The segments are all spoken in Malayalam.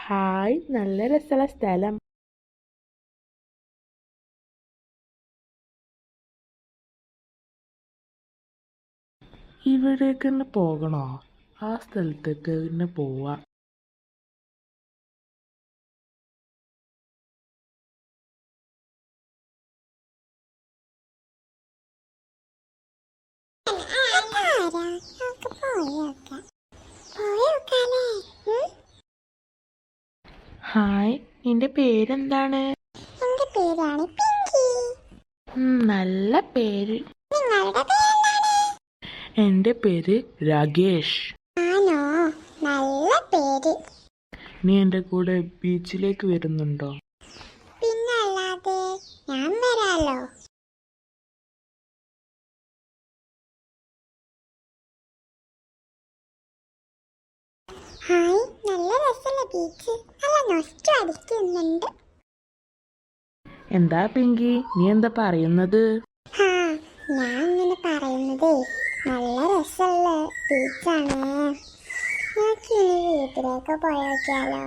ഹായ്, നല്ല രസമുള്ള സ്ഥലം. ഇവിടേക്ക് തന്നെ പോകണോ? ആ സ്ഥലത്തേക്ക് തന്നെ പോവാ. ഹായ്, നിന്റെ പേരെന്താണ്? എന്റെ പേരാണ് പിങ്കി. നല്ല പേര്. നിങ്ങളുടെ പേരെന്താണ്? എൻ്റെ പേര് രാകേഷ്. ആണോ? നല്ല പേര്. നീ എൻ്റെ കൂടെ ബീച്ചിലേക്ക് വരുന്നുണ്ടോ? പിന്നല്ലാതെ, ഞാൻ വരാലോ. ഹായ്, നല്ല രസമുള്ള ബീച്ച്. നല്ല നൊസ്റ്റു അടിക്കുന്നുണ്ട്. എന്താ പിങ്കി, നീ എന്താ പറയുന്നത്? ഞാൻ ഇങ്ങനെ പറയുന്നതേ, നല്ല രസമുള്ള ബീച്ചാണ്. ഞങ്ങൾക്ക് ഇനി വീട്ടിലേക്ക് പോയി നോക്കിയാലോ?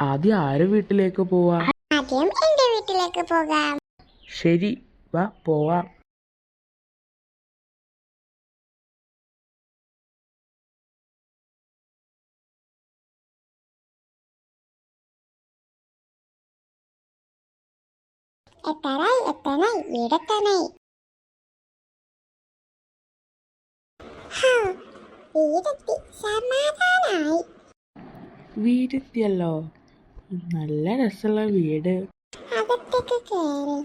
ആദ്യം ആരുടെ വീട്ടിലേക്ക് പോവാ? ആദ്യം എന്റെ വീട്ടിലേക്ക് പോകാം. ശരി, വാ പോവാം. എത്താനായി വീടെത്താനായി. വീടെത്തി, സമാധാനായി. വീടെത്തിയല്ലോ. നല്ല രസമുള്ള വീട്. അകത്തേക്ക് കേറി.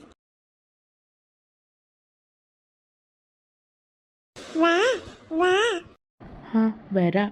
വാ വാ. വരാം.